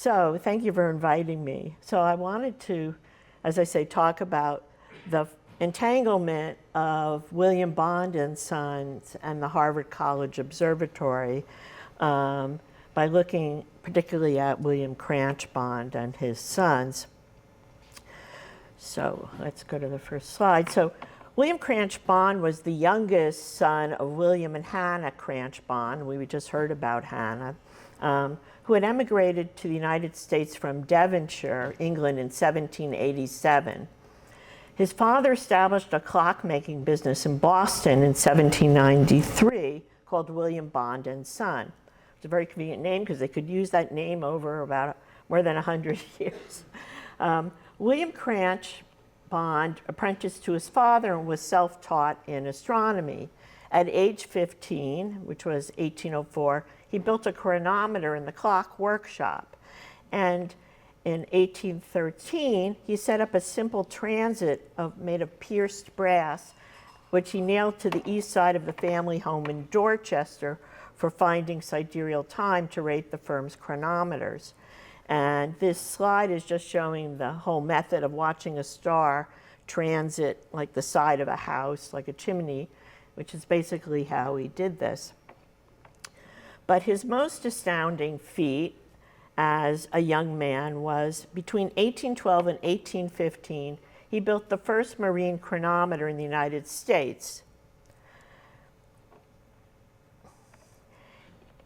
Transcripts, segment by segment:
So thank you for inviting me. So I wanted to, as I say, talk about the entanglement of William Bond and Sons and the Harvard College Observatory by looking particularly at William Cranch Bond and his sons. So let's go to the first slide. So William Cranch Bond was the youngest son of William and Hannah Cranch Bond. We just heard about Hannah, who had emigrated to the United States from Devonshire, England in 1787. His father established a clockmaking business in Boston in 1793 called William Bond and Son. It's a very convenient name because they could use that name over about more than 100 years. William Cranch Bond apprenticed to his father and was self-taught in astronomy. At age 15, which was 1804, he built a chronometer in the clock workshop. And in 1813, he set up a simple transit made of pierced brass, which he nailed to the east side of the family home in Dorchester for finding sidereal time to rate the firm's chronometers. And this slide is just showing the whole method of watching a star transit like the side of a house, like a chimney, which is basically how he did this. But his most astounding feat as a young man was between 1812 and 1815, he built the first marine chronometer in the United States.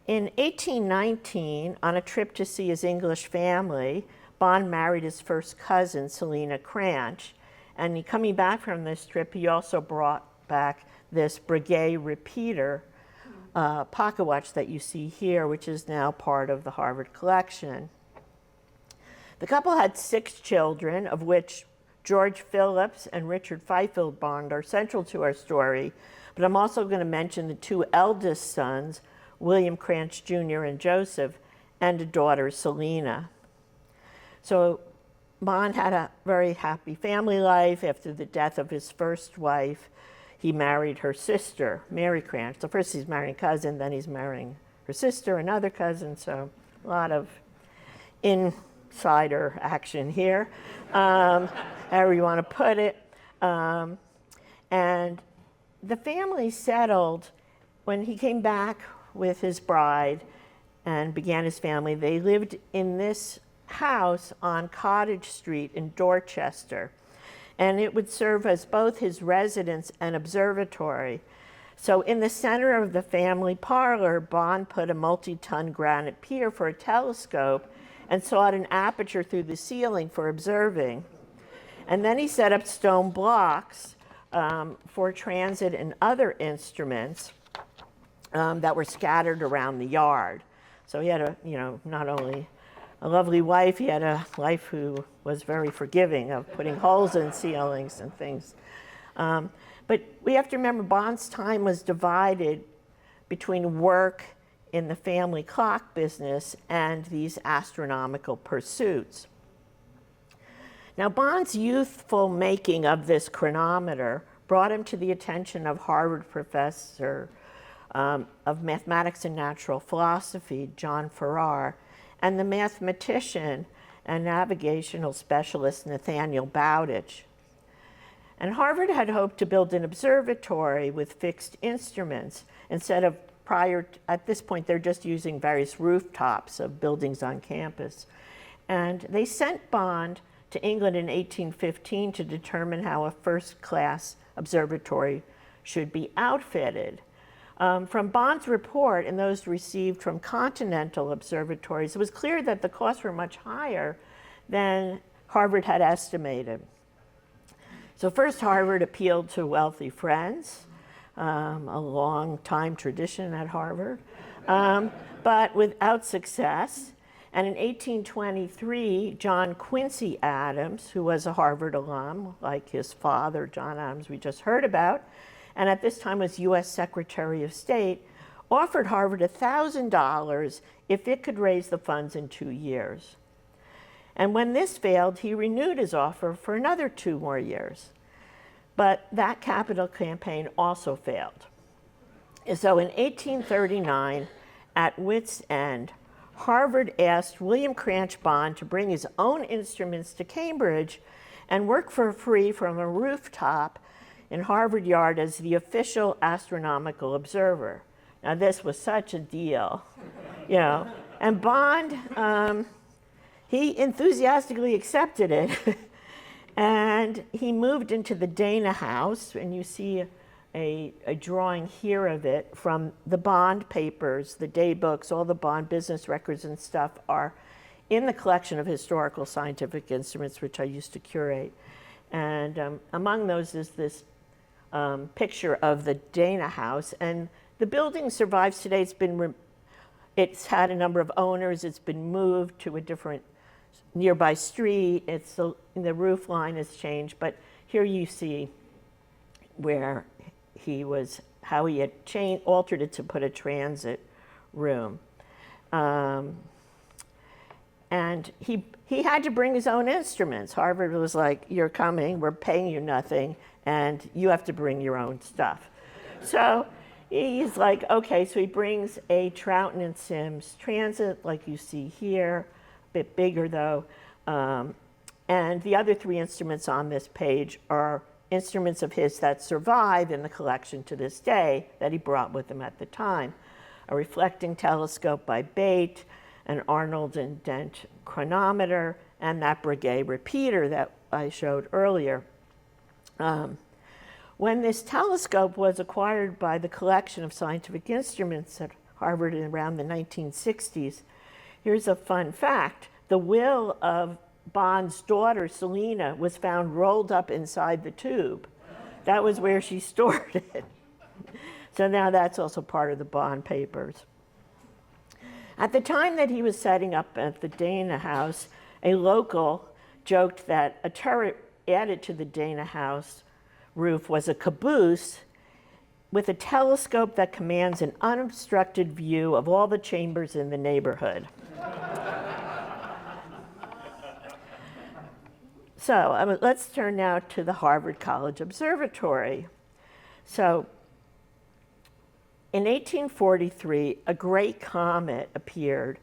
In 1819, on a trip to see his English family, Bond married his first cousin, Selina Cranch. And coming back from this trip, he also brought back this Breguet repeater pocket watch that you see here, which is now part of the Harvard collection. The couple had 6 children, of which George Phillips and Richard Fifield Bond are central to our story. But I'm also going to mention the 2 eldest sons, William Cranch Jr. and Joseph, and a daughter, Selina. So Bond had a very happy family life. After the death of his first wife, he married her sister, Mary Cranch. So first he's marrying a cousin, then he's marrying her sister, another cousin, so a lot of insider action here, however you want to put it. And the family settled when he came back with his bride and began his family. They lived in this house on Cottage Street in Dorchester, and it would serve as both his residence and observatory. So in the center of the family parlor, Bond put a multi-ton granite pier for a telescope and sawed an aperture through the ceiling for observing. And then he set up stone blocks for transit and other instruments that were scattered around the yard. So he had not only a lovely wife, he had a wife who was very forgiving of putting holes in ceilings and things. But we have to remember Bond's time was divided between work in the family clock business and these astronomical pursuits. Now, Bond's youthful making of this chronometer brought him to the attention of Harvard professor of mathematics and natural philosophy, John Farrar, and the mathematician and navigational specialist, Nathaniel Bowditch. And Harvard had hoped to build an observatory with fixed instruments instead of at this point, they're just using various rooftops of buildings on campus. And they sent Bond to England in 1815 to determine how a first-class observatory should be outfitted. From Bond's report and those received from continental observatories, it was clear that the costs were much higher than Harvard had estimated. So first, Harvard appealed to wealthy friends, a long time tradition at Harvard, but without success. And in 1823, John Quincy Adams, who was a Harvard alum, like his father, John Adams, we just heard about, and at this time was US Secretary of State, offered Harvard $1,000 if it could raise the funds in 2 years. And when this failed, he renewed his offer for another 2 more years. But that capital campaign also failed. So in 1839, at wit's end, Harvard asked William Cranch Bond to bring his own instruments to Cambridge and work for free from a rooftop in Harvard Yard as the official astronomical observer. Now, this was such a deal, you know. And Bond, he enthusiastically accepted it. And he moved into the Dana House, and you see a drawing here of it from the Bond papers, the day books, all the Bond business records and stuff are in the collection of historical scientific instruments, which I used to curate. And among those is this picture of the Dana House. And the building survives today. It's had a number of owners. It's been moved to a different nearby street. The roof line has changed, but here you see where how he had altered it to put a transit room. And he had to bring his own instruments. Harvard was like, you're coming, we're paying you nothing, and you have to bring your own stuff. So he's like, okay, so he brings a Troughton and Sims transit, like you see here, a bit bigger though. And the other three instruments on this page are instruments of his that survive in the collection to this day that he brought with him at the time. A reflecting telescope by Bate, an Arnold and Dent chronometer, and that Breguet repeater that I showed earlier. When this telescope was acquired by the collection of scientific instruments at Harvard in around the 1960s, here's a fun fact. The will of Bond's daughter, Selena, was found rolled up inside the tube. That was where she stored it. So now that's also part of the Bond papers. At the time that he was setting up at the Dana House, a local joked that a turret added to the Dana House roof was a caboose with a telescope that commands an unobstructed view of all the chambers in the neighborhood. So let's turn now to the Harvard College Observatory. So in 1843, a great comet appeared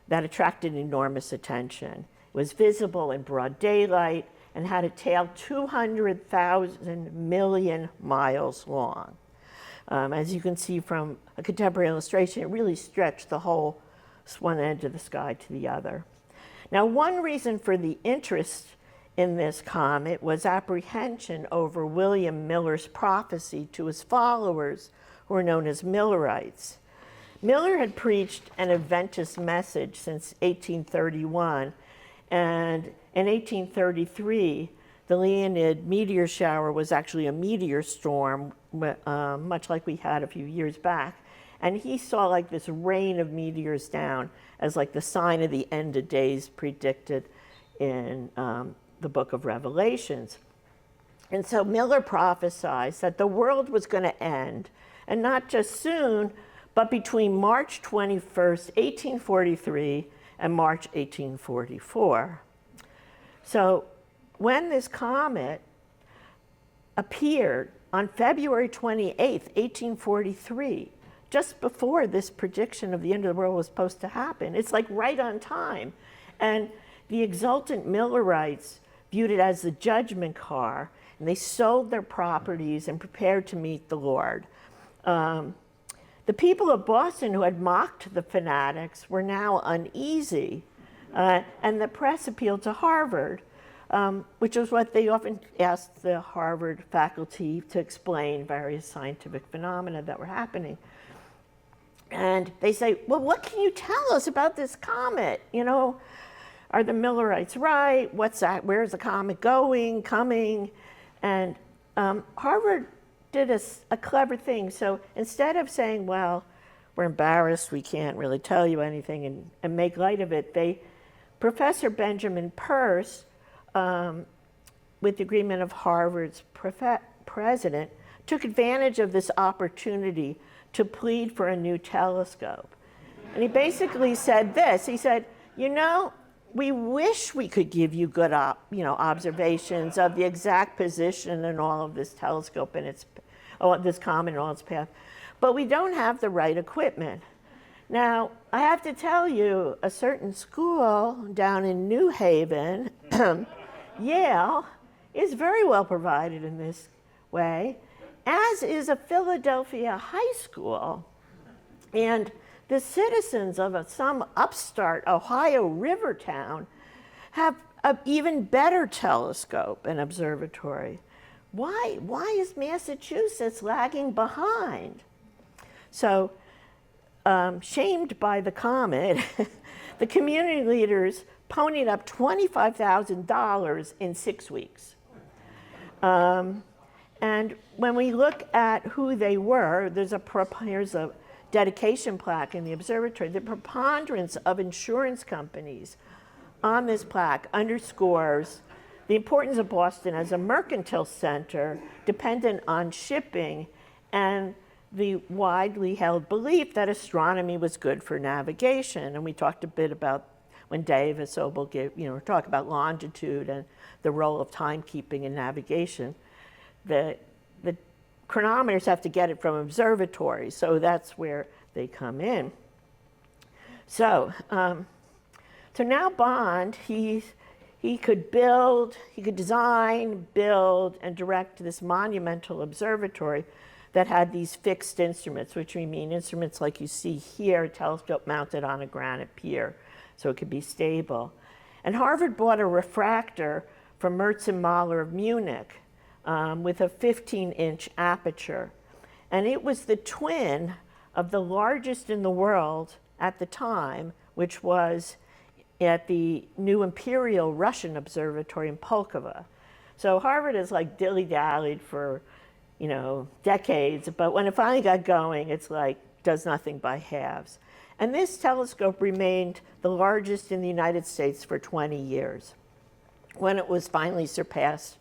that attracted enormous attention. It was visible in broad daylight and had a tail 200,000 million miles long. As you can see from a contemporary illustration, it really stretched the whole one end of the sky to the other. Now, one reason for the interest in this comet was apprehension over William Miller's prophecy to his followers, who were known as Millerites. Miller had preached an Adventist message since 1831, and in 1833, the Leonid meteor shower was actually a meteor storm, much like we had a few years back. And he saw like this rain of meteors down as like the sign of the end of days predicted in the book of Revelations. And so Miller prophesied that the world was going to end, and not just soon, but between March 21st, 1843 and March 1844. So when this comet appeared on February 28th, 1843, just before this prediction of the end of the world was supposed to happen, it's like right on time. And the exultant Millerites viewed it as the judgment car, and they sold their properties and prepared to meet the Lord. The people of Boston who had mocked the fanatics were now uneasy, and the press appealed to Harvard, which was what they often asked the Harvard faculty to explain various scientific phenomena that were happening. And they say, well, what can you tell us about this comet? You know, are the Millerites right? What's that? Where's the comet going, coming? And Harvard did a clever thing. So instead of saying, well, we're embarrassed, we can't really tell you anything, and make light of it, Professor Benjamin Peirce, with the agreement of Harvard's president, took advantage of this opportunity to plead for a new telescope. And he basically said this. He said, you know, we wish we could give you good observations of the exact position and all of this telescope and this comet and all its path, but we don't have the right equipment. Now, I have to tell you, a certain school down in New Haven, Yale, is very well provided in this way, as is a Philadelphia high school. And the citizens of some upstart Ohio river town have an even better telescope and observatory. Why is Massachusetts lagging behind? So, shamed by the comet, the community leaders ponied up $25,000 in 6 weeks. And when we look at who they were, here's a dedication plaque in the observatory. The preponderance of insurance companies on this plaque underscores the importance of Boston as a mercantile center dependent on shipping and the widely held belief that astronomy was good for navigation. And we talked a bit about when Davis Obel talk about longitude and the role of timekeeping in navigation. The chronometers have to get it from observatories, so that's where they come in. So now Bond, he could design, build, and direct this monumental observatory that had these fixed instruments, which we mean instruments like you see here, a telescope mounted on a granite pier, so it could be stable. And Harvard bought a refractor from Merz and Mahler of Munich with a 15-inch aperture. And it was the twin of the largest in the world at the time, which was at the new Imperial Russian Observatory in Pulkovo. So Harvard has like dilly-dallied for, decades, but when it finally got going, it's like does nothing by halves. And this telescope remained the largest in the United States for 20 years, when it was finally surpassed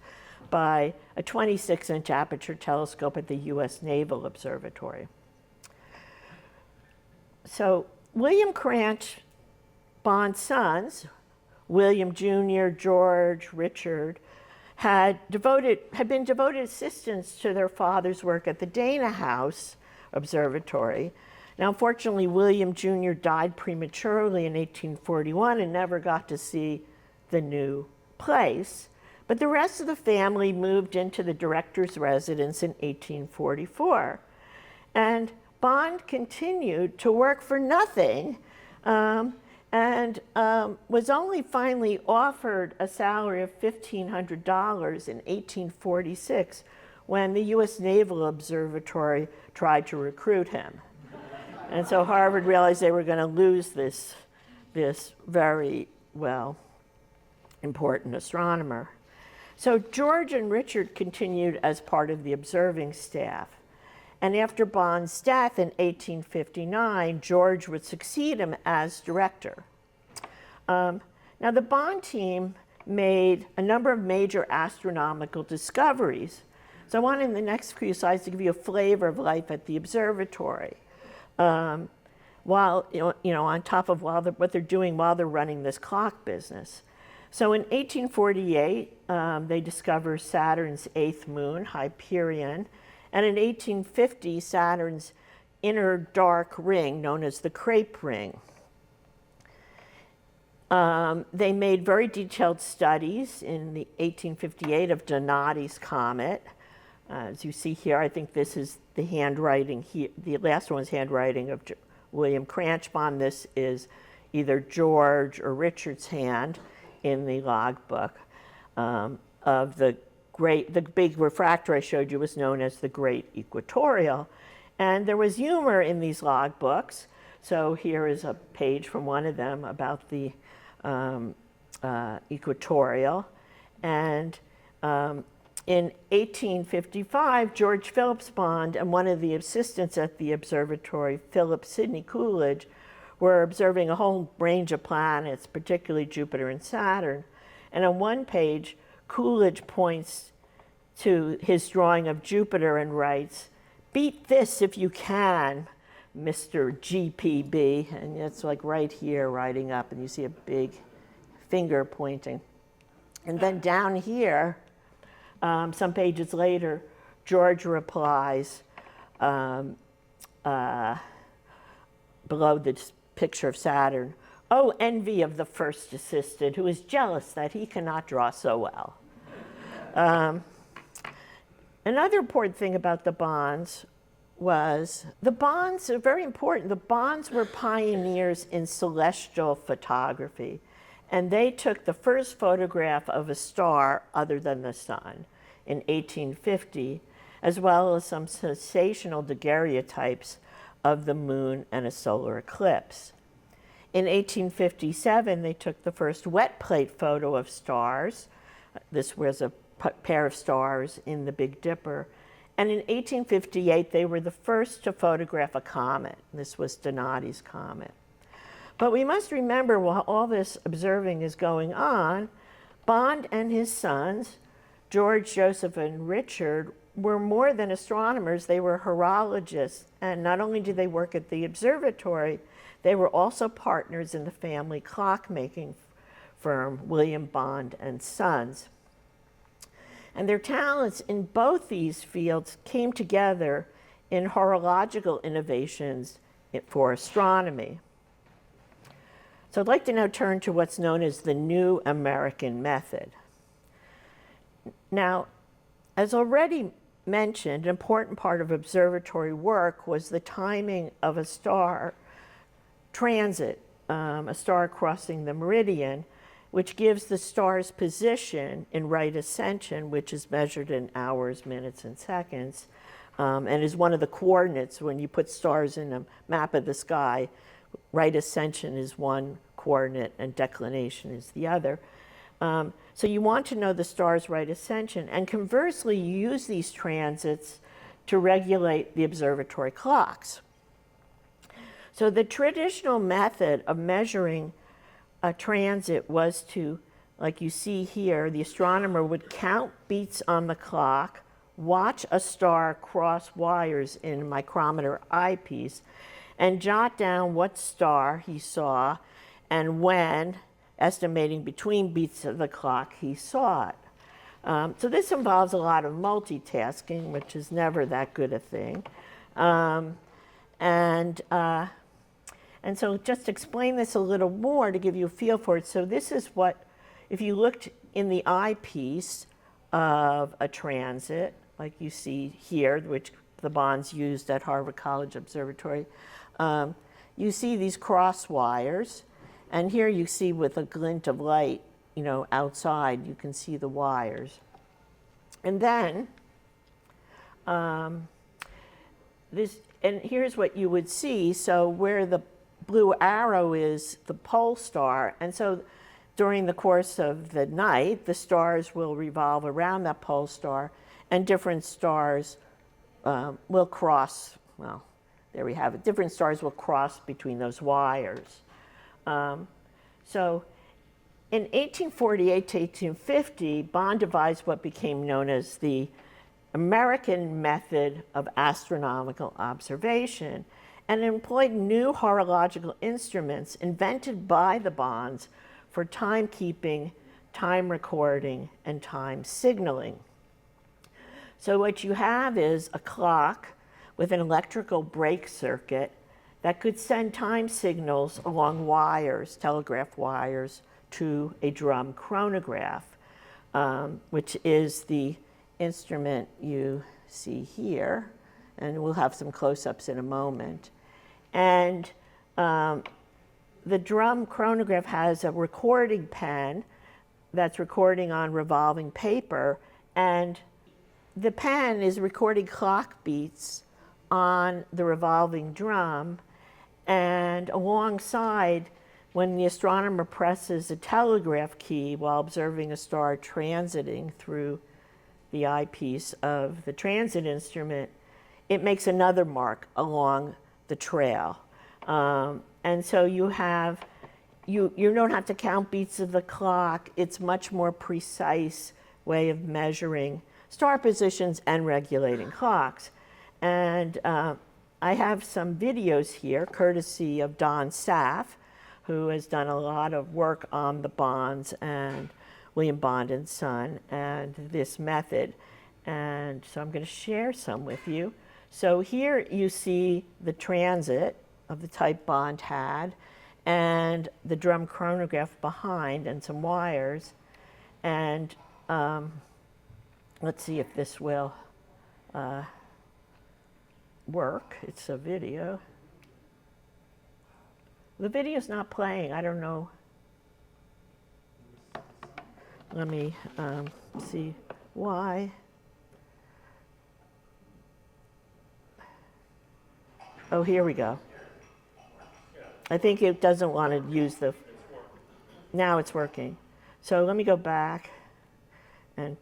by a 26-inch aperture telescope at the U.S. Naval Observatory. So William Cranch Bond's sons, William Jr., George, Richard, had been devoted assistants to their father's work at the Dana House Observatory. Now, unfortunately, William Jr. died prematurely in 1841 and never got to see the new place. But the rest of the family moved into the director's residence in 1844. And Bond continued to work for nothing and was only finally offered a salary of $1,500 in 1846 when the U.S. Naval Observatory tried to recruit him. And so Harvard realized they were going to lose this very, important astronomer. So George and Richard continued as part of the observing staff. And after Bond's death in 1859, George would succeed him as director. Now, the Bond team made a number of major astronomical discoveries. So I want in the next few slides to give you a flavor of life at the observatory, while on top of what they're doing while they're running this clock business. So in 1848, they discover Saturn's 8th moon, Hyperion, and in 1850, Saturn's inner dark ring, known as the Crepe Ring. They made very detailed studies in the 1858 of Donati's comet. As you see here, I think this is the handwriting here. The last one's handwriting of William Cranch Bond. This is either George or Richard's hand in the logbook of the big refractor I showed you was known as the Great Equatorial. And there was humor in these logbooks. So here is a page from one of them about the equatorial. And in 1855, George Phillips Bond and one of the assistants at the observatory, Philip Sidney Coolidge, were observing a whole range of planets, particularly Jupiter and Saturn. And on one page, Coolidge points to his drawing of Jupiter and writes, "Beat this if you can, Mr. GPB." And it's like right here writing up, and you see a big finger pointing. And then down here, some pages later, George replies, below this picture of Saturn. Oh, envy of the first assistant, who is jealous that he cannot draw so well. Another important thing about the bonds was the bonds are very important. The bonds were pioneers in celestial photography, and they took the first photograph of a star other than the sun in 1850, as well as some sensational daguerreotypes of the moon and a solar eclipse. In 1857, they took the first wet plate photo of stars. This was a pair of stars in the Big Dipper. And in 1858, they were the first to photograph a comet. This was Donati's comet. But we must remember, while all this observing is going on, Bond and his sons, George, Joseph, and Richard, were more than astronomers. They were horologists. And not only did they work at the observatory, they were also partners in the family clockmaking firm, William Bond and Sons. And their talents in both these fields came together in horological innovations for astronomy. So I'd like to now turn to what's known as the New American Method. Now, as already mentioned, an important part of observatory work was the timing of a star transit, a star crossing the meridian, which gives the star's position in right ascension, which is measured in hours, minutes, and seconds, and is one of the coordinates when you put stars in a map of the sky. Right ascension is one coordinate and declination is the other. So you want to know the star's right ascension, and conversely, you use these transits to regulate the observatory clocks. So the traditional method of measuring a transit was to, like you see here, the astronomer would count beats on the clock, watch a star cross wires in a micrometer eyepiece, and jot down what star he saw and when, estimating between beats of the clock he saw it. So this involves a lot of multitasking, which is never that good a thing. And so just to explain this a little more to give you a feel for it. So this is what, if you looked in the eyepiece of a transit, like you see here, which the bonds used at Harvard College Observatory, you see these cross wires. And here you see with a glint of light, outside, you can see the wires. And then, and here's what you would see. So where the blue arrow is the pole star, and so during the course of the night, the stars will revolve around that pole star, and different stars will cross, well, there we have it, different stars will cross between those wires. So in 1848 to 1850, Bond devised what became known as the American method of astronomical observation, and employed new horological instruments invented by the Bonds for timekeeping, time recording, and time signaling. So what you have is a clock with an electrical brake circuit that could send time signals along wires, telegraph wires, to a drum chronograph, which is the instrument you see here, and we'll have some close-ups in a moment. And the drum chronograph has a recording pen that's recording on revolving paper, and the pen is recording clock beats on the revolving drum, and alongside, when the astronomer presses a telegraph key while observing a star transiting through the eyepiece of the transit instrument, it makes another mark along the trail. And so you don't have to count beats of the clock. It's much more precise way of measuring star positions and regulating clocks. And I have some videos here, courtesy of Don Saff, who has done a lot of work on the Bonds and William Bond and Son and this method. And so I'm going to share some with you. So here you see the transit, of the type Bond had, and the drum chronograph behind, and some wires. And let's see if this will work. It's a video. The video's not playing. I don't know. Let me see why. Oh, here we go. I think it doesn't want to use the... Now it's working. So let me go back and...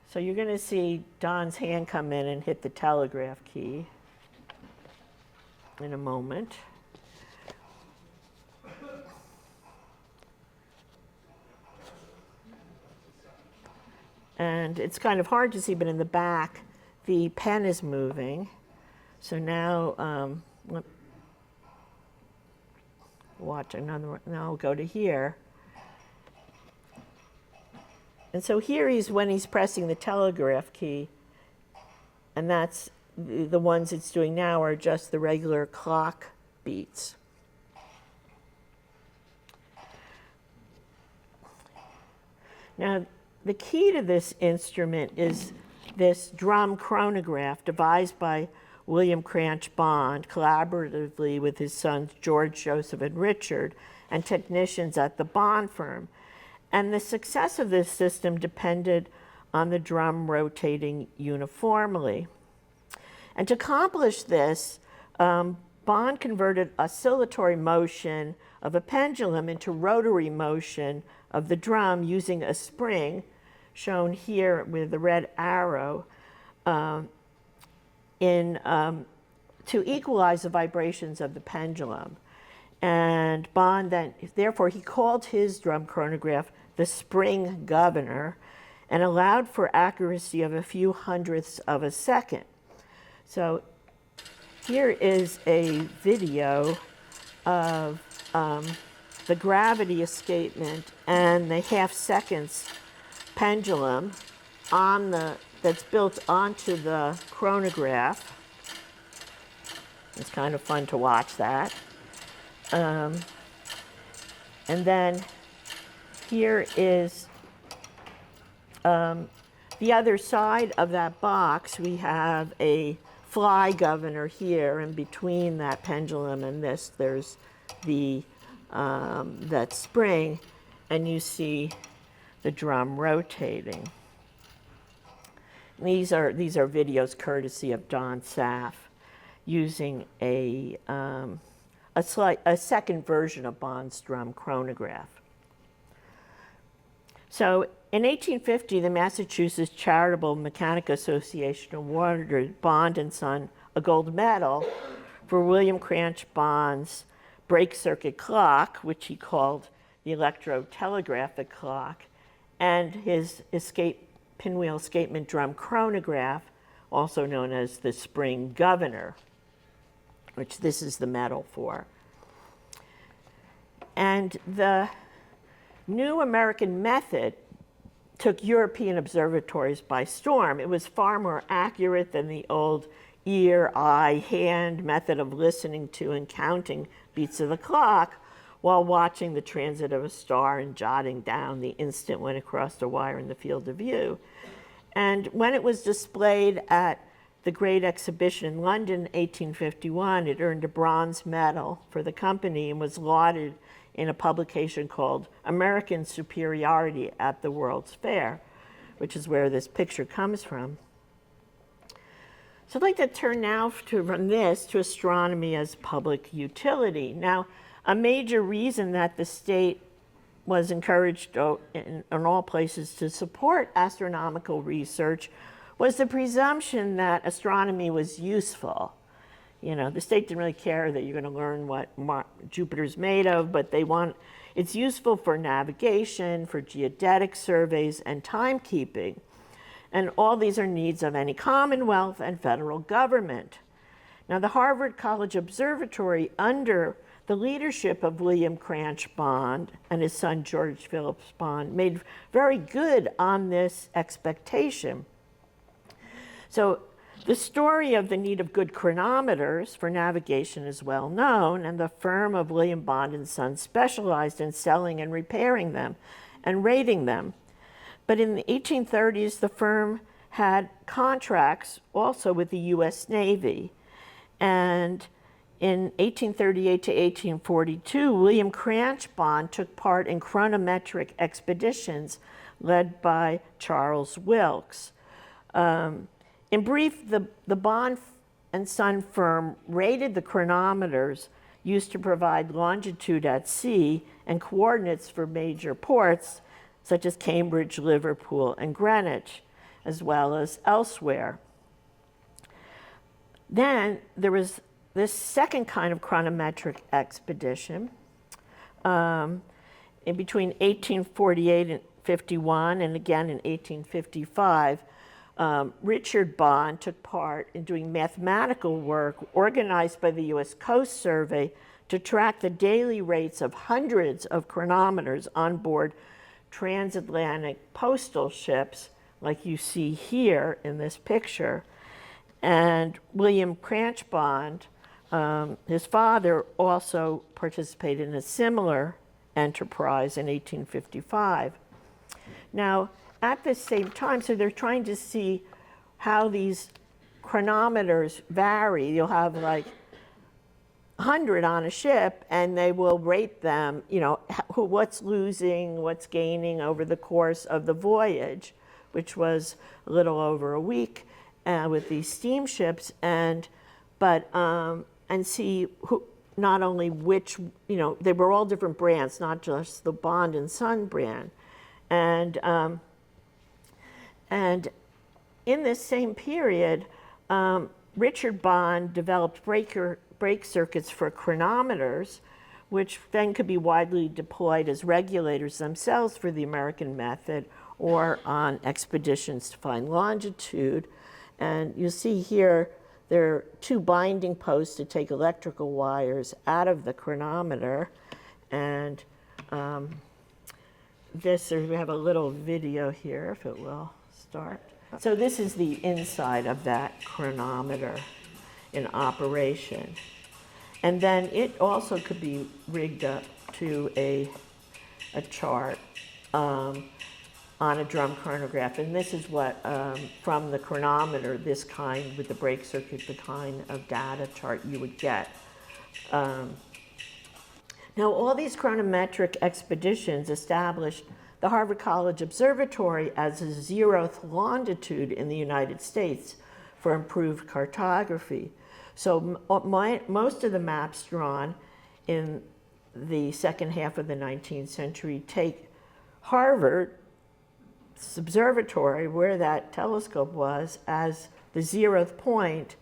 So you're going to see Don's hand come in and hit the telegraph key in a moment. And it's kind of hard to see, but in the back, the pen is moving. So now, watch another one. Now I'll go to here. And so here when he's pressing the telegraph key, and that's the ones it's doing now are just the regular clock beats. Now, the key to this instrument is this drum chronograph devised by William Cranch Bond collaboratively with his sons George, Joseph, and Richard, and technicians at the Bond firm. And the success of this system depended on the drum rotating uniformly. And to accomplish this, Bond converted oscillatory motion of a pendulum into rotary motion of the drum using a spring, shown here with the red arrow, to equalize the vibrations of the pendulum. And Bond then, therefore, he called his drum chronograph the spring governor and allowed for accuracy of a few hundredths of a second. So here is a video of the gravity escapement and the half seconds pendulum that's built onto the chronograph. It's kind of fun to watch that. And then here is the other side of that box. We have a fly governor here, and between that pendulum and this, there's the that spring, and you see the drum rotating. These are videos courtesy of Don Saff, using a second version of Bond's drum chronograph. So in 1850, the Massachusetts Charitable Mechanic Association awarded Bond and Son a gold medal for William Cranch Bond's break circuit clock, which he called the electrotelegraphic clock, and his pinwheel escapement drum chronograph, also known as the spring governor, which this is the medal for. And the new American method took European observatories by storm. It was far more accurate than the old ear, eye, hand method of listening to and counting beats of the clock while watching the transit of a star and jotting down the instant when it crossed a wire in the field of view. And when it was displayed at the Great Exhibition in London in 1851, it earned a bronze medal for the company and was lauded in a publication called American Superiority at the World's Fair, which is where this picture comes from. So I'd like to turn now from this to astronomy as public utility. Now, a major reason that the state was encouraged in all places to support astronomical research was the presumption that astronomy was useful. You know, the state didn't really care that you're going to learn what Jupiter's made of, but it's useful for navigation, for geodetic surveys, and timekeeping. And all these are needs of any commonwealth and federal government. Now, the Harvard College Observatory, under the leadership of William Cranch Bond and his son George Phillips Bond, made very good on this expectation. So the story of the need of good chronometers for navigation is well known, and the firm of William Bond and Sons specialized in selling and repairing them and rating them. But in the 1830s, the firm had contracts also with the U.S. Navy. And in 1838 to 1842, William Cranch Bond took part in chronometric expeditions led by Charles Wilkes. In brief, the Bond and Son firm rated the chronometers used to provide longitude at sea and coordinates for major ports such as Cambridge, Liverpool, and Greenwich, as well as elsewhere. Then there was this second kind of chronometric expedition in between 1848 and 51, and again in 1855. Richard Bond took part in doing mathematical work organized by the U.S. Coast Survey to track the daily rates of hundreds of chronometers on board transatlantic postal ships, like you see here in this picture. And William Cranch Bond, his father, also participated in a similar enterprise in 1855. Now, at the same time, so they're trying to see how these chronometers vary. You'll have like 100 on a ship, and they will rate them, you know, what's losing, what's gaining over the course of the voyage, which was a little over a week with these steamships, and see who, not only which, you know, they were all different brands, not just the Bond and Son brand. And in this same period, Richard Bond developed brake circuits for chronometers, which then could be widely deployed as regulators themselves for the American method or on expeditions to find longitude. And you see here, there are two binding posts to take electrical wires out of the chronometer. And we have a little video here, if it will start. So this is the inside of that chronometer in operation. And then it also could be rigged up to a chart on a drum chronograph. And this is what, from the chronometer, this kind, with the brake circuit, the kind of data chart you would get. Now, all these chronometric expeditions established the Harvard College Observatory as a 0th longitude in the United States for improved cartography. So most of the maps drawn in the second half of the 19th century take Harvard's observatory, where that telescope was, as the 0th point,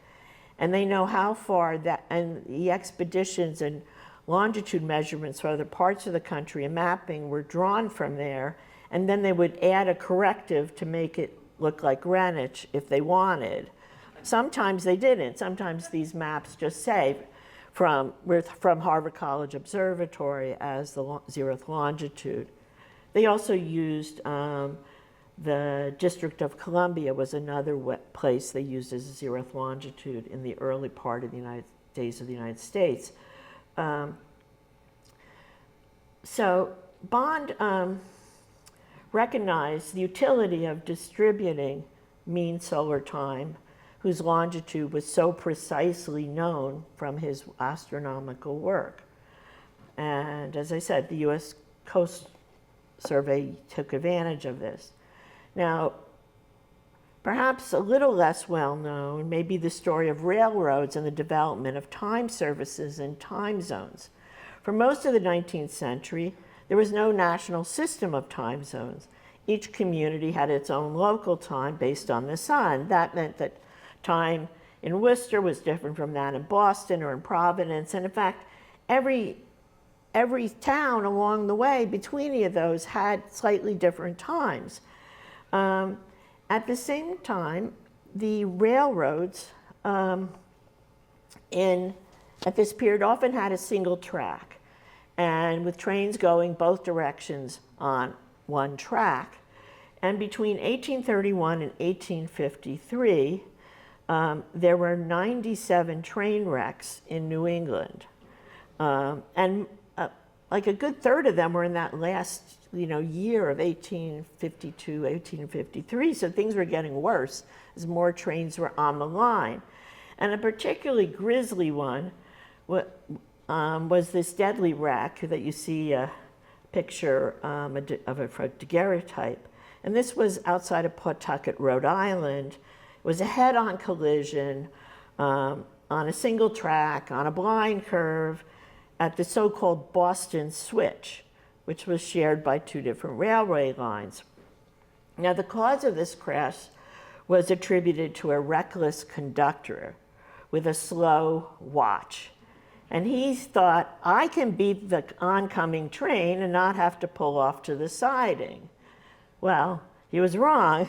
and they know how far that, and the expeditions and longitude measurements for other parts of the country and mapping were drawn from there, and then they would add a corrective to make it look like Greenwich if they wanted. Sometimes they didn't. Sometimes these maps just say from Harvard College Observatory as the 0th longitude. They also used the District of Columbia was another place they used as a 0th longitude in the early part of the days of the United States. So Bond recognized the utility of distributing mean solar time, whose longitude was so precisely known from his astronomical work. And as I said, the U.S. Coast Survey took advantage of this. Now, perhaps a little less well known may be the story of railroads and the development of time services and time zones. For most of the 19th century, there was no national system of time zones. Each community had its own local time based on the sun. That meant that time in Worcester was different from that in Boston or in Providence. And in fact, every town along the way between any of those had slightly different times. At the same time, the railroads at this period often had a single track, and with trains going both directions on one track. And between 1831 and 1853, there were 97 train wrecks in New England. And like a good third of them were in that last year of 1852, 1853, so things were getting worse as more trains were on the line. And a particularly grisly one was this deadly wreck that you see a picture of a daguerreotype. And this was outside of Pawtucket, Rhode Island. It was a head-on collision on a single track, on a blind curve, at the so-called Boston Switch, which was shared by two different railway lines. Now, the cause of this crash was attributed to a reckless conductor with a slow watch. And he thought, I can beat the oncoming train and not have to pull off to the siding. Well, he was wrong,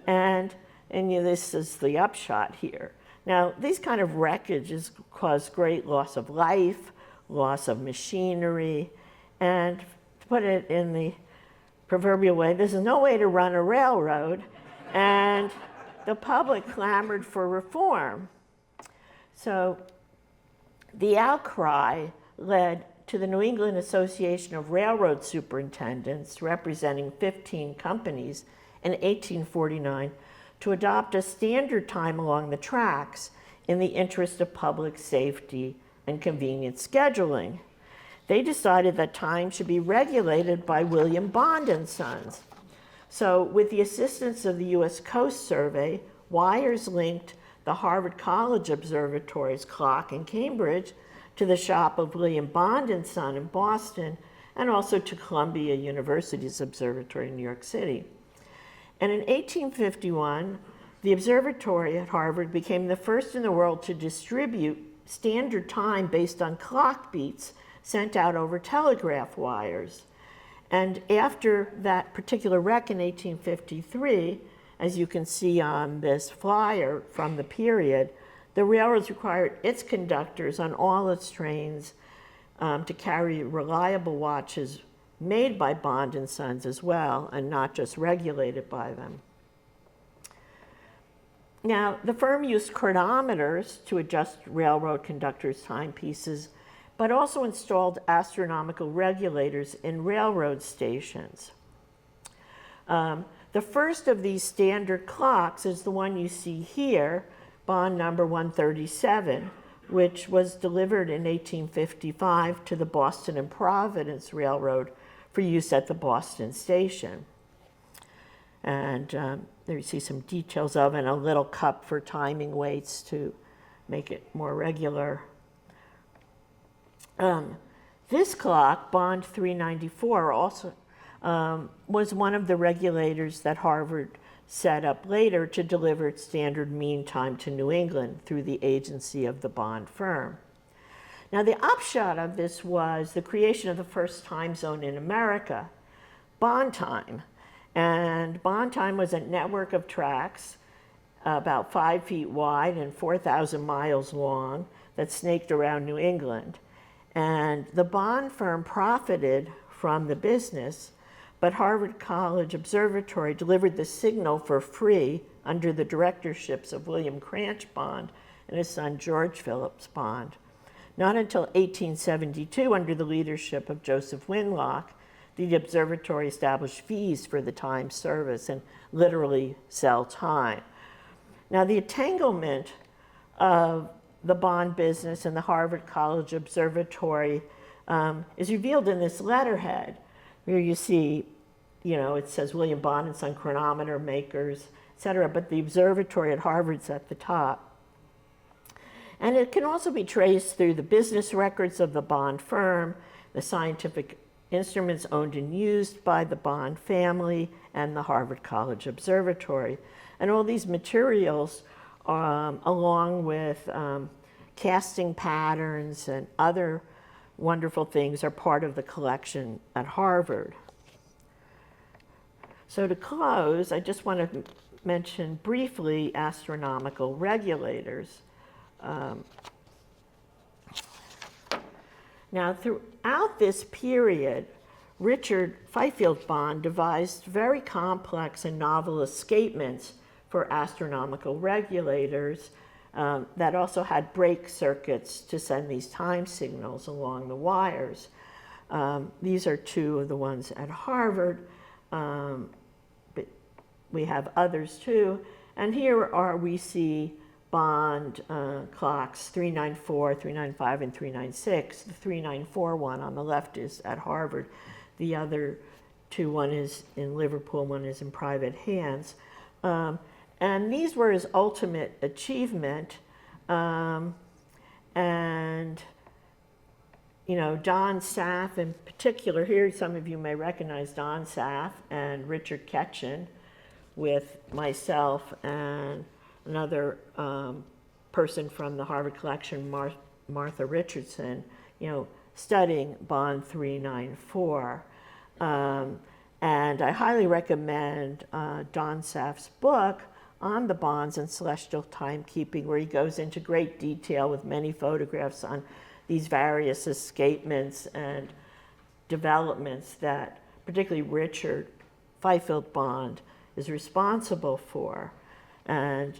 and this is the upshot here. Now, these kind of wreckages cause great loss of life, loss of machinery, and to put it in the proverbial way, there's no way to run a railroad, and the public clamored for reform. So the outcry led to the New England Association of Railroad Superintendents, representing 15 companies, in 1849 to adopt a standard time along the tracks in the interest of public safety and convenient scheduling. They decided that time should be regulated by William Bond and Sons. So with the assistance of the U.S. Coast Survey, wires linked the Harvard College Observatory's clock in Cambridge to the shop of William Bond and Son in Boston, and also to Columbia University's observatory in New York City. And in 1851, the observatory at Harvard became the first in the world to distribute standard time based on clock beats sent out over telegraph wires. And after that particular wreck in 1853, as you can see on this flyer from the period, the railroads required its conductors on all its trains to carry reliable watches made by Bond and Sons as well, and not just regulated by them. Now, the firm used chronometers to adjust railroad conductors' timepieces, but also installed astronomical regulators in railroad stations. The first of these standard clocks is the one you see here, Bond number 137, which was delivered in 1855 to the Boston and Providence Railroad for use at the Boston station. And there you see some details of it, and a little cup for timing weights to make it more regular. This clock, Bond 394, also was one of the regulators that Harvard set up later to deliver its standard mean time to New England through the agency of the Bond firm. Now, the upshot of this was the creation of the first time zone in America, Bond time. And Bond time was a network of tracks about 5 feet wide and 4,000 miles long that snaked around New England. And the Bond firm profited from the business, but Harvard College Observatory delivered the signal for free under the directorships of William Cranch Bond and his son George Phillips Bond. Not until 1872, under the leadership of Joseph Winlock, did the observatory establish fees for the time service and literally sell time. Now, the entanglement of the Bond business and the Harvard College Observatory is revealed in this letterhead, where you see, it says William Bond and Son chronometer makers, et cetera, but the observatory at Harvard's at the top. And it can also be traced through the business records of the Bond firm, the scientific instruments owned and used by the Bond family, and the Harvard College Observatory. And all these materials, along with casting patterns and other wonderful things, are part of the collection at Harvard. So to close, I just want to mention briefly astronomical regulators. Now, throughout this period, Richard Fifield Bond devised very complex and novel escapements for astronomical regulators that also had brake circuits to send these time signals along the wires. These are two of the ones at Harvard, but we have others too. And here we see Bond clocks 394, 395, and 396. The 394 one on the left is at Harvard. The other two, one is in Liverpool, one is in private hands. And these were his ultimate achievement. And, you know, Don Saff in particular, here some of you may recognize Don Saff and Richard Ketchen with myself and another person from the Harvard collection, Martha Richardson, you know, studying Bond 394. And I highly recommend Don Saff's book on the bonds and celestial timekeeping, where he goes into great detail with many photographs on these various escapements and developments that particularly Richard Fifield Bond is responsible for. And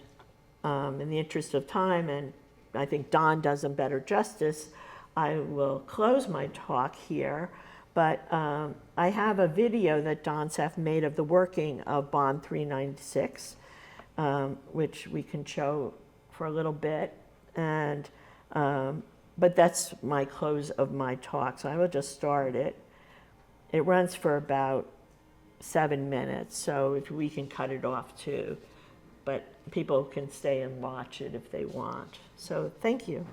in the interest of time, and I think Don does them better justice, I will close my talk here. But I have a video that Don Saff made of the working of Bond 396, which we can show for a little bit. And but that's my close of my talk, so I will just start it. It runs for about 7 minutes, so if we can cut it off too. But people can stay and watch it if they want. So thank you.